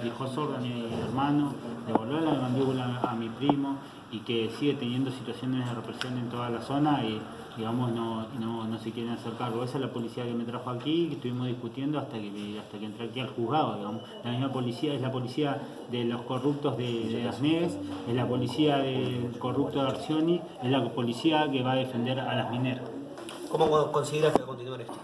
dijo sordo a mi hermano, devolver la mandíbula a mi primo y que sigue teniendo situaciones de represión en toda la zona y digamos no se quieren hacer cargo. Esa es la policía que me trajo aquí, que estuvimos discutiendo hasta que entré aquí al juzgado, digamos. La misma policía es la policía de los corruptos de Las Neves, es la policía del corrupto de Arcioni, es la policía que va a defender a las mineras. ¿Cómo consideras que va a continuar esto?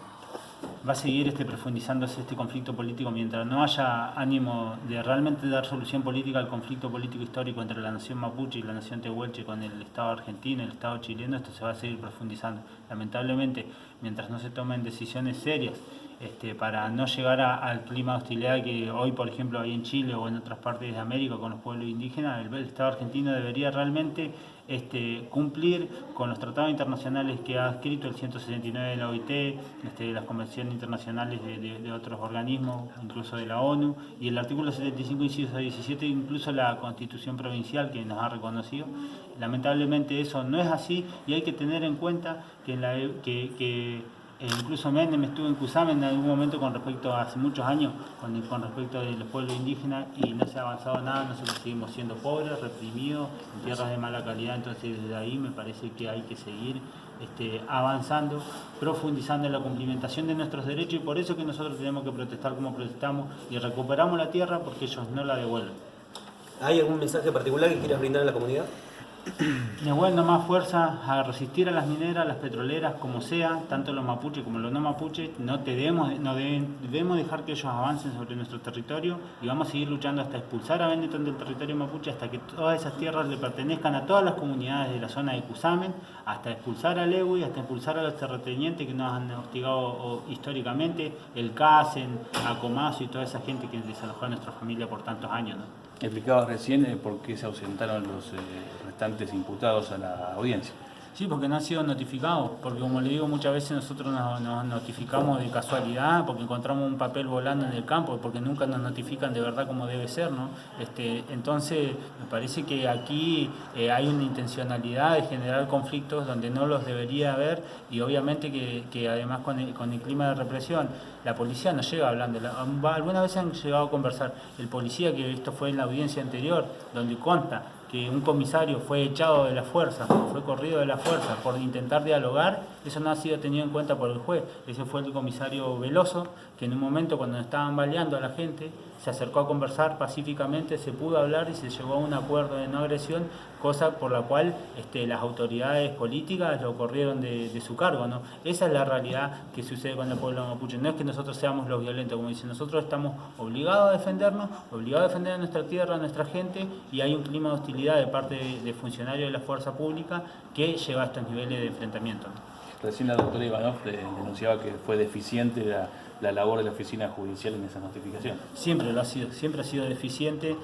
Va a seguir profundizándose este conflicto político mientras no haya ánimo de realmente dar solución política al conflicto político histórico entre la nación mapuche y la nación tehuelche con el Estado argentino y el Estado chileno. Esto se va a seguir profundizando. Lamentablemente, mientras no se tomen decisiones serias para no llegar al clima de hostilidad que hoy, por ejemplo, hay en Chile o en otras partes de América con los pueblos indígenas, el Estado argentino debería realmente cumplir con los tratados internacionales que ha escrito el 169 de la OIT, las convenciones internacionales de otros organismos, incluso de la ONU, y el artículo 75, inciso 17, incluso la Constitución provincial que nos ha reconocido. Lamentablemente eso no es así y hay que tener en cuenta que incluso Menem estuvo en Cusamen en algún momento con respecto a hace muchos años, con respecto de los pueblos indígenas y no se ha avanzado nada. Nosotros seguimos siendo pobres, reprimidos, en tierras de mala calidad. Entonces desde ahí me parece que hay que seguir avanzando, profundizando en la cumplimentación de nuestros derechos y por eso que nosotros tenemos que protestar como protestamos y recuperamos la tierra porque ellos no la devuelven. ¿Hay algún mensaje particular que quieras brindar a la comunidad? Devuelve más fuerza a resistir a las mineras, a las petroleras, como sea, tanto los mapuches como los no mapuches. No debemos dejar que ellos avancen sobre nuestro territorio y vamos a seguir luchando hasta expulsar a Benetton del territorio mapuche, hasta que todas esas tierras le pertenezcan a todas las comunidades de la zona de Cusamen, hasta expulsar a Lewy, hasta expulsar a los terratenientes que nos han hostigado históricamente, el Casen, a Comazo y toda esa gente que desalojó a nuestra familia por tantos años, ¿no? Explicabas recién por qué se ausentaron los restantes imputados a la audiencia. Sí, porque no han sido notificados, porque como le digo muchas veces nosotros nos notificamos de casualidad, porque encontramos un papel volando en el campo, porque nunca nos notifican de verdad como debe ser, ¿no? Entonces me parece que aquí hay una intencionalidad de generar conflictos donde no los debería haber y obviamente que además con el clima de represión, la policía no llega hablando, algunas veces han llegado a conversar, el policía, que esto fue en la audiencia anterior, donde consta que un comisario fue echado de la fuerza, fue corrido de la fuerza por intentar dialogar, eso no ha sido tenido en cuenta por el juez. Ese fue el comisario Veloso, que en un momento cuando estaban baleando a la gente, se acercó a conversar pacíficamente, se pudo hablar y se llegó a un acuerdo de no agresión, cosa por la cual las autoridades políticas lo corrieron de su cargo, ¿no? Esa es la realidad que sucede con el pueblo mapuche. No es que nosotros seamos los violentos, como dicen, nosotros estamos obligados a defendernos, obligados a defender a nuestra tierra, a nuestra gente, y hay un clima de hostilidad de parte de funcionarios de la fuerza pública que lleva a estos niveles de enfrentamiento, ¿no? Recién la doctora Ivanov denunciaba que fue deficiente la labor de la oficina judicial en esa notificación. Siempre lo ha sido, siempre ha sido deficiente,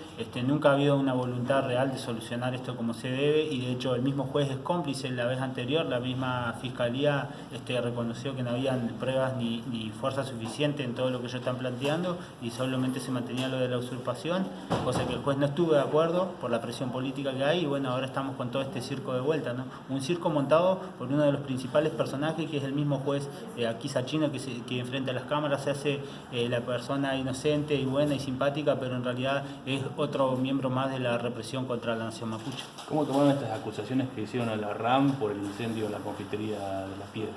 nunca ha habido una voluntad real de solucionar esto como se debe y de hecho el mismo juez es cómplice. La vez anterior la misma fiscalía reconoció que no habían pruebas ni fuerza suficiente en todo lo que ellos están planteando y solamente se mantenía lo de la usurpación, cosa que el juez no estuvo de acuerdo por la presión política que hay y bueno, ahora estamos con todo este circo de vuelta, ¿no? Un circo montado por uno de los principales personajes que es el mismo juez aquí Sachino que enfrente a las cámaras se hace la persona inocente y buena y simpática, pero en realidad es otro miembro más de la represión contra la nación mapuche. ¿Cómo tomaron estas acusaciones que hicieron a la RAM por el incendio de la confitería de Las Piedras?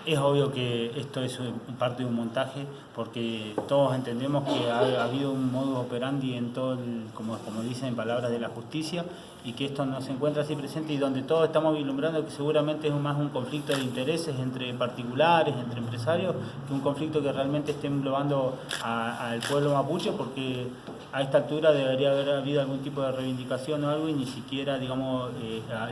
Es obvio que esto es parte de un montaje, porque todos entendemos que ha habido un modus operandi en todo, como dicen en palabras de la justicia, y que esto no se encuentra así presente y donde todos estamos vislumbrando que seguramente es más un conflicto de intereses entre particulares, entre empresarios, que un conflicto que realmente esté englobando al pueblo mapuche, porque a esta altura debería haber habido algún tipo de reivindicación o algo y ni siquiera, digamos,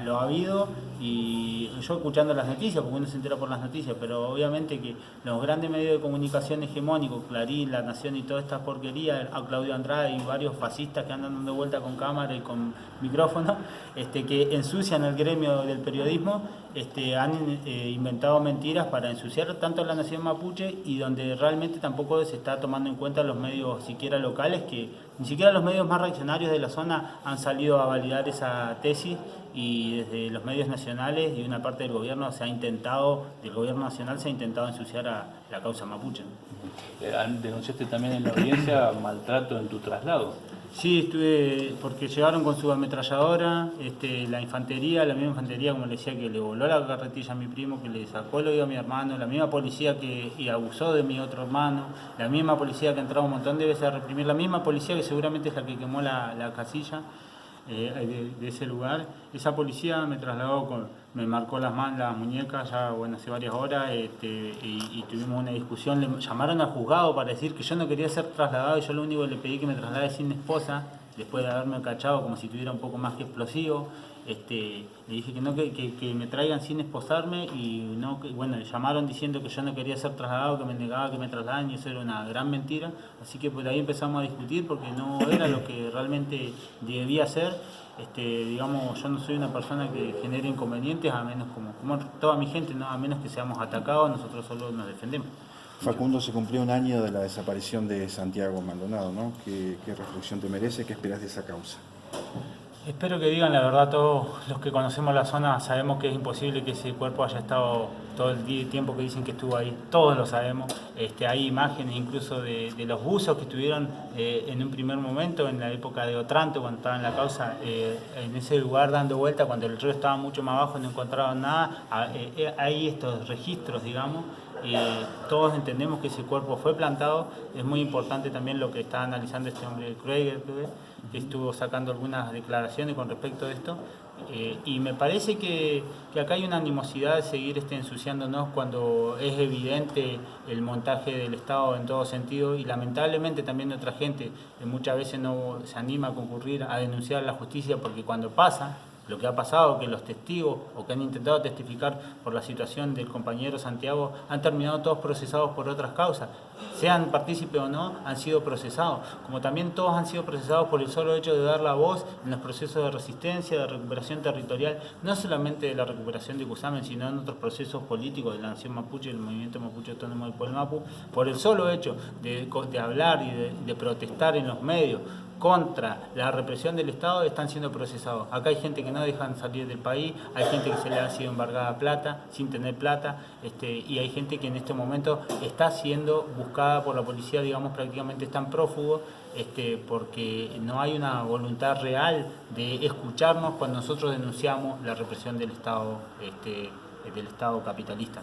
lo ha habido. Y yo escuchando las noticias, porque uno se entera por las noticias, pero obviamente que los grandes medios de comunicación hegemónicos, Clarín, La Nación y toda esta porquería, a Claudio Andrade y varios fascistas que andan dando vuelta con cámara y con micrófono, que ensucian el gremio del periodismo, han inventado mentiras para ensuciar tanto a la nación mapuche y donde realmente tampoco se está tomando en cuenta los medios siquiera locales, que ni siquiera los medios más reaccionarios de la zona han salido a validar esa tesis y desde los medios nacionales y una parte del gobierno nacional se ha intentado ensuciar a la causa mapuche. Denunciaste también en la audiencia maltrato en tu traslado. Sí, estuve, porque llegaron con su ametralladora, la infantería, la misma infantería, como le decía, que le voló la carretilla a mi primo, que le sacó el oído a mi hermano, la misma policía que abusó de mi otro hermano, la misma policía que ha entrado un montón de veces a reprimir, la misma policía que seguramente es la que quemó la casilla de ese lugar. Esa policía me trasladó, me marcó las manos, las muñecas, ya bueno, hace varias horas, y tuvimos una discusión. Le llamaron al juzgado para decir que yo no quería ser trasladado y yo lo único que le pedí que me trasladara sin esposa, después de haberme cachado como si tuviera un poco más que explosivo. Le dije que no, que me traigan sin esposarme, y no, bueno, llamaron diciendo que yo no quería ser trasladado, que me negaba que me trasladaran, y eso era una gran mentira. Así que por ahí empezamos a discutir porque no era lo que realmente debía ser. Digamos, yo no soy una persona que genere inconvenientes, a menos como toda mi gente, ¿no? A menos que seamos atacados, nosotros solo nos defendemos. Facundo, se cumplió un año de la desaparición de Santiago Maldonado, ¿no? ¿Qué reflexión te merece? ¿Qué esperas de esa causa? Espero que digan la verdad. Todos los que conocemos la zona sabemos que es imposible que ese cuerpo haya estado todo el tiempo que dicen que estuvo ahí. Todos lo sabemos. Hay imágenes incluso de los buzos que estuvieron en un primer momento, en la época de Otranto, cuando estaba en la causa, en ese lugar dando vuelta, cuando el río estaba mucho más abajo y no encontraban nada. Hay estos registros, digamos. Todos entendemos que ese cuerpo fue plantado. Es muy importante también lo que está analizando este hombre, Krieger, que estuvo sacando algunas declaraciones con respecto a esto, y me parece que acá hay una animosidad de seguir ensuciándonos cuando es evidente el montaje del Estado en todo sentido, y lamentablemente también nuestra gente muchas veces no se anima a concurrir a denunciar la justicia, porque cuando pasa lo que ha pasado, que los testigos o que han intentado testificar por la situación del compañero Santiago han terminado todos procesados por otras causas, sean partícipes o no, han sido procesados, como también todos han sido procesados por el solo hecho de dar la voz en los procesos de resistencia, de recuperación territorial, no solamente de la recuperación de Cusamen, sino en otros procesos políticos de la nación mapuche, del movimiento mapuche autónomo del pueblo mapu, por el solo hecho de hablar y de protestar en los medios contra la represión del Estado, están siendo procesados. Acá hay gente que no dejan salir del país, hay gente que se le ha sido embargada plata, sin tener plata, y hay gente que en este momento está siendo buscada por la policía, digamos, prácticamente están prófugos, porque no hay una voluntad real de escucharnos cuando nosotros denunciamos la represión del Estado capitalista.